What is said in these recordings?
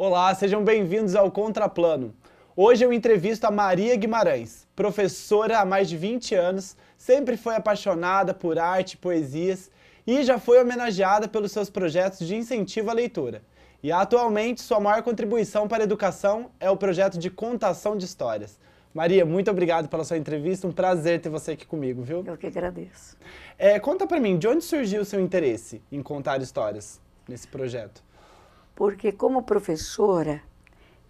Olá, sejam bem-vindos ao Contraplano. Hoje eu entrevisto a Maria Guimarães, professora há mais de 20 anos, sempre foi apaixonada por arte e poesias e já foi homenageada pelos seus projetos de incentivo à leitura. E atualmente sua maior contribuição para a educação é o projeto de contação de histórias. Maria, muito obrigado pela sua entrevista, um prazer ter você aqui comigo, viu? Eu que agradeço. Conta pra mim, de onde surgiu o seu interesse em contar histórias nesse projeto? Porque como professora,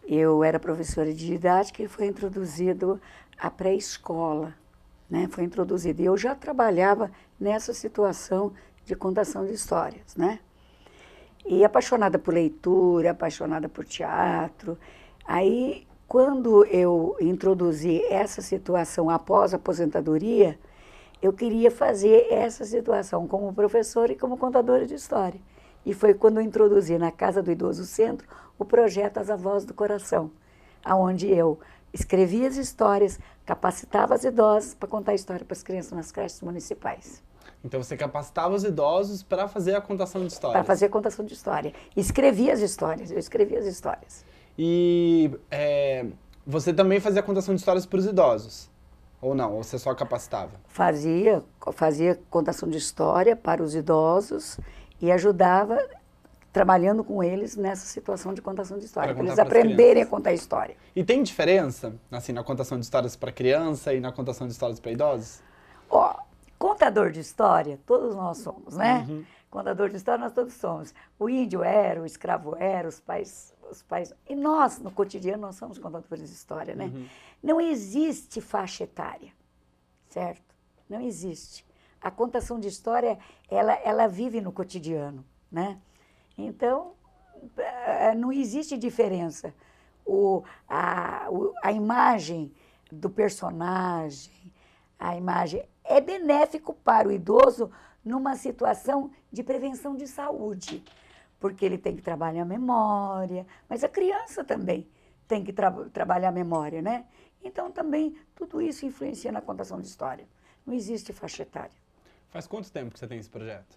eu era professora de didática e foi introduzido a pré-escola, né? Foi introduzido. E eu já trabalhava nessa situação de contação de histórias, né? E apaixonada por leitura, apaixonada por teatro. Aí, quando eu introduzi essa situação após a aposentadoria, eu queria fazer essa situação como professora e como contadora de história. E foi quando eu introduzi na Casa do Idoso Centro o projeto As Avós do Coração, onde eu escrevia as histórias, capacitava as idosas para contar a história para as crianças nas creches municipais. Então você capacitava os idosos para fazer a contação de histórias? Para fazer a contação de história. Escrevia as histórias, eu escrevia as histórias. E você também fazia a contação de histórias para os idosos? Ou não? Ou você só capacitava? Fazia contação de história para os idosos e ajudava trabalhando com eles nessa situação de contação de história, para eles aprenderem a contar história. E tem diferença, assim, na contação de histórias para criança e na contação de histórias para idosos? Ó, contador de história, todos nós somos, né? Uhum. Contador de história nós todos somos. O índio era, o escravo era, os pais... E nós, no cotidiano, nós somos contadores de história, né? Uhum. Não existe faixa etária, certo? Não existe. A contação de história, ela vive no cotidiano, né? Então, não existe diferença. A imagem do personagem, a imagem é benéfico para o idoso numa situação de prevenção de saúde, porque ele tem que trabalhar a memória, mas a criança também tem que trabalhar a memória, né? Então, também, tudo isso influencia na contação de história. Não existe faixa etária. Faz quanto tempo que você tem esse projeto?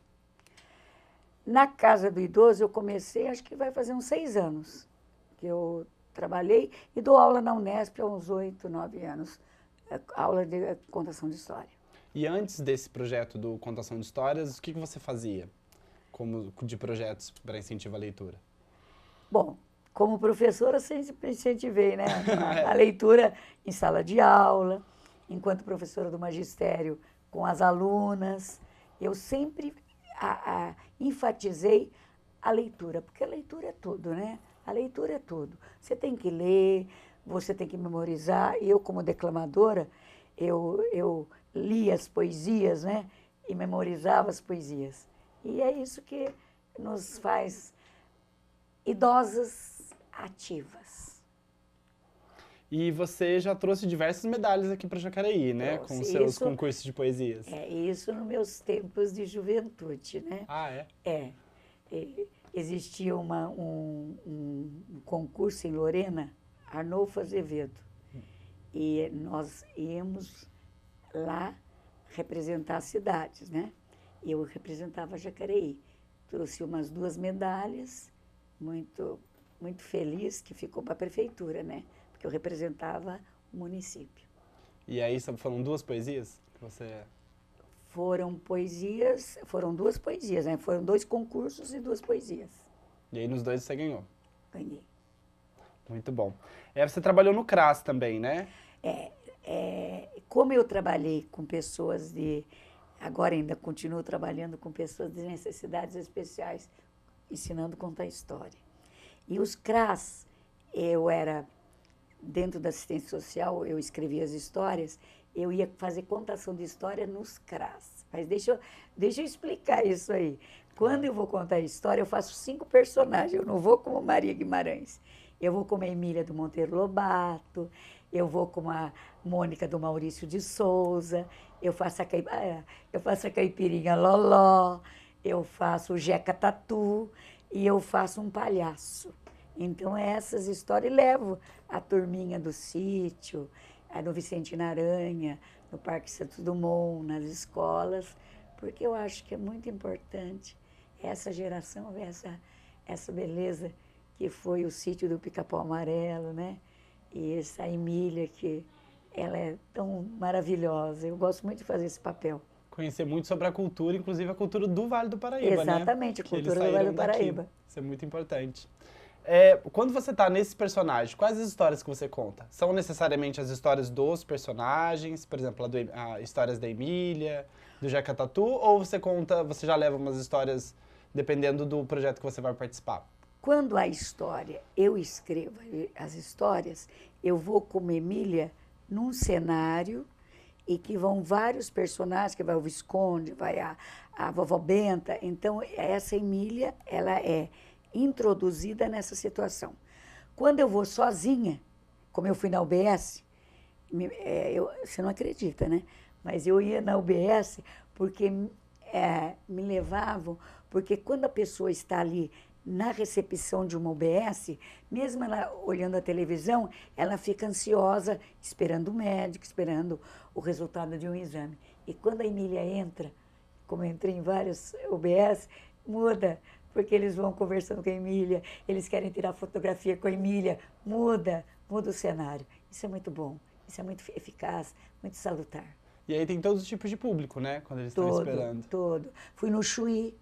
Na Casa do Idoso eu comecei, acho que vai fazer uns 6 anos que eu trabalhei e dou aula na Unesp há uns 8, 9 anos, aula de contação de história. E antes desse projeto do Contação de Histórias, o que você fazia como de projetos para incentivo à leitura? Bom, como professora sempre incentivei, né, a leitura em sala de aula, enquanto professora do magistério com as alunas, eu sempre enfatizei a leitura, porque a leitura é tudo, né? A leitura é tudo. Você tem que ler, você tem que memorizar. Eu, como declamadora, eu lia as poesias, né? E memorizava as poesias. E é isso que nos faz idosas ativas. E você já trouxe diversas medalhas aqui para Jacareí, né? Com seus concursos de poesias. Isso nos meus tempos de juventude, né? Ah, é? Existia um concurso em Lorena, Arnolfo Azevedo. E nós íamos lá representar as cidades, né? E eu representava Jacareí. Trouxe umas 2 medalhas, muito, muito feliz, que ficou para a prefeitura, né? Porque eu representava o município. E aí foram 2 poesias que você... Foram 2 poesias, né? Foram 2 concursos e 2 poesias. E aí nos 2 você ganhou? Ganhei. Muito bom. Você trabalhou no CRAS também, né? Como eu trabalhei com pessoas agora ainda continuo trabalhando com pessoas de necessidades especiais, ensinando a contar história. E os CRAS, eu era, dentro da assistência social, eu escrevia as histórias, eu ia fazer contação de história nos CRAS. Mas deixa eu explicar isso aí. Quando eu vou contar a história, eu faço 5 personagens, eu não vou como Maria Guimarães. Eu vou como a Emília do Monteiro Lobato, eu vou como a Mônica do Maurício de Souza, eu faço a Caipirinha Loló, eu faço o Jeca Tatu e eu faço um palhaço. Então, essas histórias, e levo a turminha do sítio, no Vicente Aranha, no Parque Santos Dumont, nas escolas, porque eu acho que é muito importante essa geração ver essa beleza que foi o sítio do Pica-Pau Amarelo, né? E essa Emília, que ela é tão maravilhosa. Eu gosto muito de fazer esse papel. Conhecer muito sobre a cultura, inclusive a cultura do Vale do Paraíba, né? Exatamente, a Que eles cultura do Vale do saíram daqui. Paraíba. Isso é muito importante. Quando você está nesse personagem, quais as histórias que você conta? São necessariamente as histórias dos personagens, por exemplo, histórias da Emília, do Jeca Tatu, ou você já leva umas histórias dependendo do projeto que você vai participar? Quando a história, eu escrevo as histórias, eu vou como Emília num cenário e que vão vários personagens, que vai o Visconde, vai a Vovó Benta. Então, essa Emília, ela é introduzida nessa situação. Quando eu vou sozinha, como eu fui na UBS, você não acredita, né? Mas eu ia na UBS porque me levavam, porque quando a pessoa está ali na recepção de uma UBS, mesmo ela olhando a televisão, ela fica ansiosa, esperando o médico, esperando o resultado de um exame. E quando a Emília entra, como eu entrei em vários UBS, muda, porque eles vão conversando com a Emília, eles querem tirar fotografia com a Emília, muda o cenário. Isso é muito bom, isso é muito eficaz, muito salutar. E aí tem todos os tipos de público, né? Quando eles estão esperando. Todo. Fui no Chuí,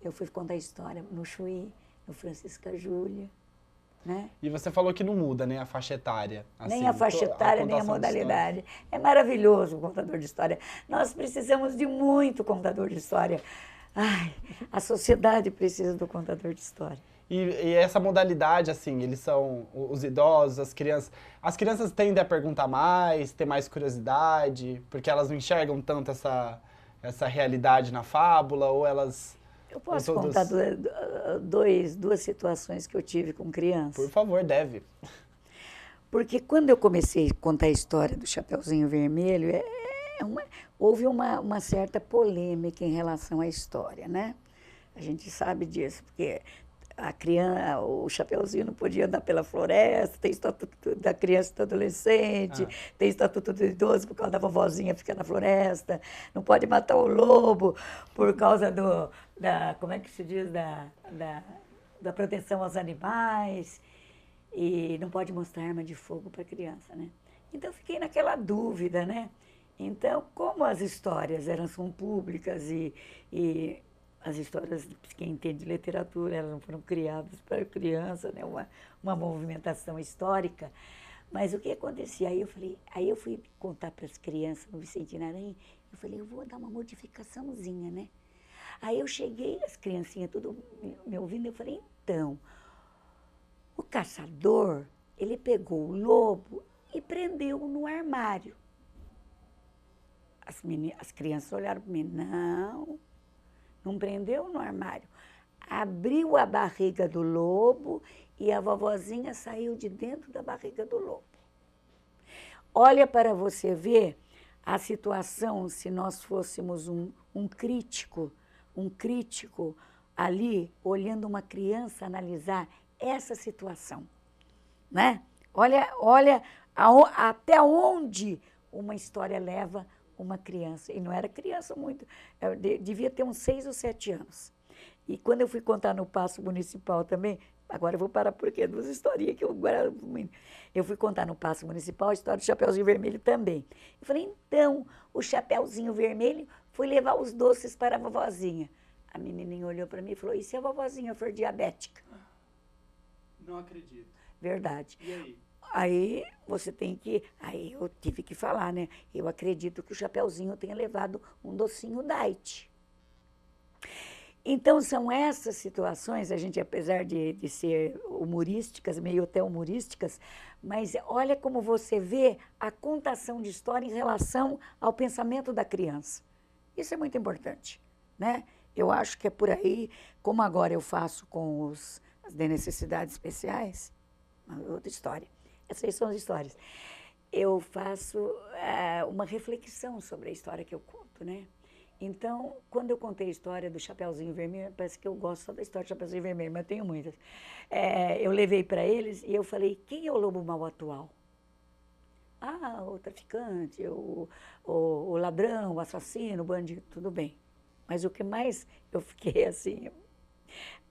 eu fui contar a história no Chuí, no Francisca Júlia, né? E você falou que não muda, né, a faixa etária. Assim, nem a faixa etária, nem a modalidade. É maravilhoso o contador de história. Nós precisamos de muito contador de história. Ai, a sociedade precisa do contador de história. E essa modalidade, assim, eles são os idosos, as crianças. As crianças tendem a perguntar mais, ter mais curiosidade, porque elas não enxergam tanto essa realidade na fábula, ou elas... Eu posso contar duas situações que eu tive com crianças? Por favor, deve. Porque quando eu comecei a contar a história do Chapeuzinho Vermelho, houve uma certa polêmica em relação à história, né? A gente sabe disso, porque a criança, o Chapeuzinho não podia andar pela floresta, tem estatuto da criança e do adolescente, tem estatuto do idoso por causa da vovozinha ficar na floresta, não pode matar o lobo por causa como é que se diz, da proteção aos animais, e não pode mostrar arma de fogo para a criança, né? Então, eu fiquei naquela dúvida, né? Então, como as histórias são públicas e as histórias, quem entende de literatura, elas não foram criadas para criança, né? Uma movimentação histórica. Mas o que acontecia? Aí eu fui contar para as crianças no Vicentino Aranha, eu falei, eu vou dar uma modificaçãozinha, né? Aí eu cheguei, as criancinhas tudo me ouvindo, eu falei, então, o caçador, ele pegou o lobo e prendeu no armário. As crianças olharam para mim, não prendeu no armário. Abriu a barriga do lobo e a vovozinha saiu de dentro da barriga do lobo. Olha para você ver a situação, se nós fôssemos um crítico ali, olhando uma criança analisar essa situação, né? Olha até onde uma história leva uma criança. E não era criança muito, devia ter uns 6 ou 7 anos. E quando eu fui contar no Paço Municipal também, agora eu vou parar porque é 2 historinhas que eu fui contar no Paço Municipal a história do Chapeuzinho Vermelho também. Eu falei, então, o Chapeuzinho Vermelho foi levar os doces para a vovozinha. A menininha olhou para mim e falou, e se a vovozinha for diabética? Não acredito. Verdade. E aí? Aí aí eu tive que falar, né? Eu acredito que o Chapeuzinho tenha levado um docinho diet. Então, são essas situações, a gente, apesar de ser humorísticas, meio até humorísticas, mas olha como você vê a contação de história em relação ao pensamento da criança. Isso é muito importante, né? Eu acho que é por aí, como agora eu faço com as de necessidades especiais, outra história. Essas são as histórias. Eu faço uma reflexão sobre a história que eu conto, né? Então, quando eu contei a história do Chapeuzinho Vermelho, parece que eu gosto só da história do Chapeuzinho Vermelho, mas eu tenho muitas. Eu levei para eles e eu falei, quem é o lobo mau atual? Ah, o traficante, o ladrão, o assassino, o bandido, tudo bem. Mas o que mais eu fiquei assim,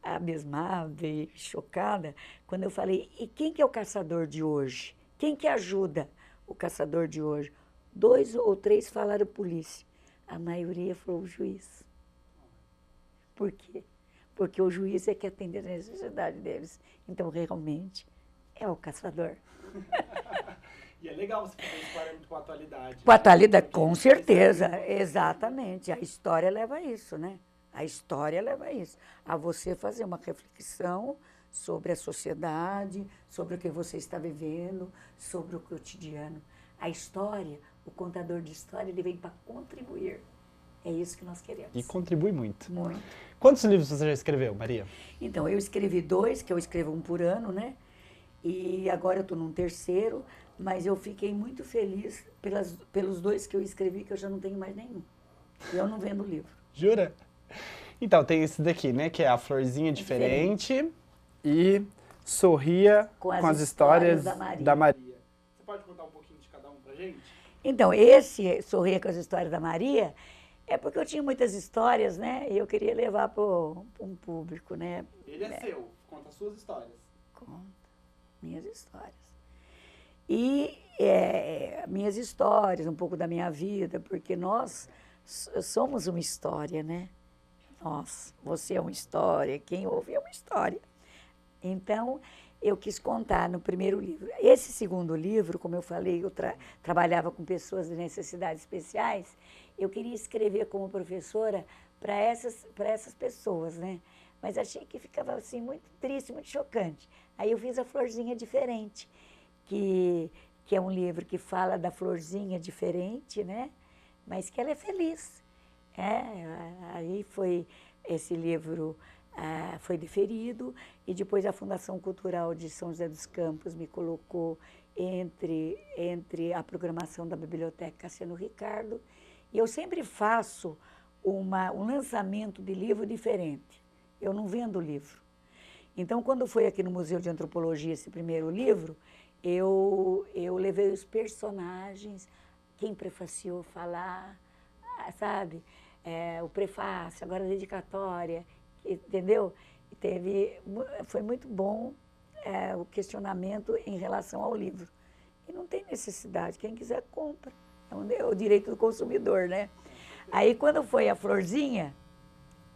abismada e chocada quando eu falei, e quem que é o caçador de hoje? Quem que ajuda o caçador de hoje? 2 ou 3 falaram polícia. A maioria falou o juiz. Por quê? Porque o juiz é que atende a necessidade deles. Então, realmente, é o caçador. E é legal você fazer história muito com a atualidade. Com a atualidade, com certeza, exatamente. A história leva a isso, né? A história leva a isso. A você fazer uma reflexão sobre a sociedade, sobre o que você está vivendo, sobre o cotidiano. A história, o contador de história, ele vem para contribuir. É isso que nós queremos. E contribui muito. Muito. Quantos livros você já escreveu, Maria? Então, eu escrevi 2, que eu escrevo um por ano, né? E agora eu estou num terceiro, mas eu fiquei muito feliz pelos 2 que eu escrevi, que eu já não tenho mais nenhum. E eu não vendo livro. Jura? Então, tem esse daqui, né? Que é A Florzinha Diferente e Sorria com as Histórias da Maria. Você pode contar um pouquinho de cada um pra gente? Então, esse Sorria com as Histórias da Maria é porque eu tinha muitas histórias, né? E eu queria levar para um público, né? Ele é seu, conta as suas histórias. Conta minhas histórias. E minhas histórias, um pouco da minha vida, porque nós somos uma história, né? Você é uma história, quem ouve é uma história. Então, eu quis contar no primeiro livro. Esse segundo livro, como eu falei, eu trabalhava com pessoas de necessidades especiais, eu queria escrever como professora para essas pessoas, né? Mas achei que ficava assim muito triste, muito chocante. Aí eu fiz A Florzinha Diferente, que é um livro que fala da florzinha diferente, né? Mas que ela é feliz. Aí foi esse livro foi deferido e depois a Fundação Cultural de São José dos Campos me colocou entre a programação da Biblioteca Cassiano Ricardo e eu sempre faço um lançamento de livro diferente. Eu não vendo livro. Então, quando foi aqui no Museu de Antropologia esse primeiro livro, eu levei os personagens, quem prefaciou falar, sabe? O prefácio, agora a dedicatória, entendeu? Foi muito bom o questionamento em relação ao livro. E não tem necessidade, quem quiser compra. É o direito do consumidor, né? Aí quando foi a Florzinha,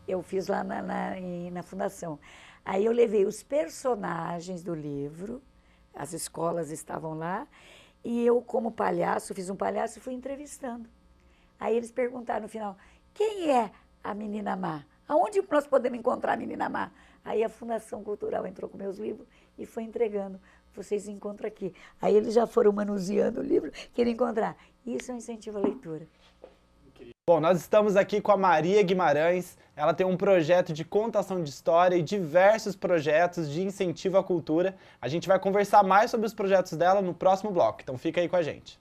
eu fiz lá na fundação. Aí eu levei os personagens do livro, as escolas estavam lá, e eu como palhaço, fiz um palhaço e fui entrevistando. Aí eles perguntaram no final, quem é a menina má? Aonde nós podemos encontrar a menina má? Aí a Fundação Cultural entrou com meus livros e foi entregando. Vocês encontram aqui. Aí eles já foram manuseando o livro, queriam encontrar. Isso é um incentivo à leitura. Bom, nós estamos aqui com a Maria Guimarães. Ela tem um projeto de contação de história e diversos projetos de incentivo à cultura. A gente vai conversar mais sobre os projetos dela no próximo bloco, então fica aí com a gente.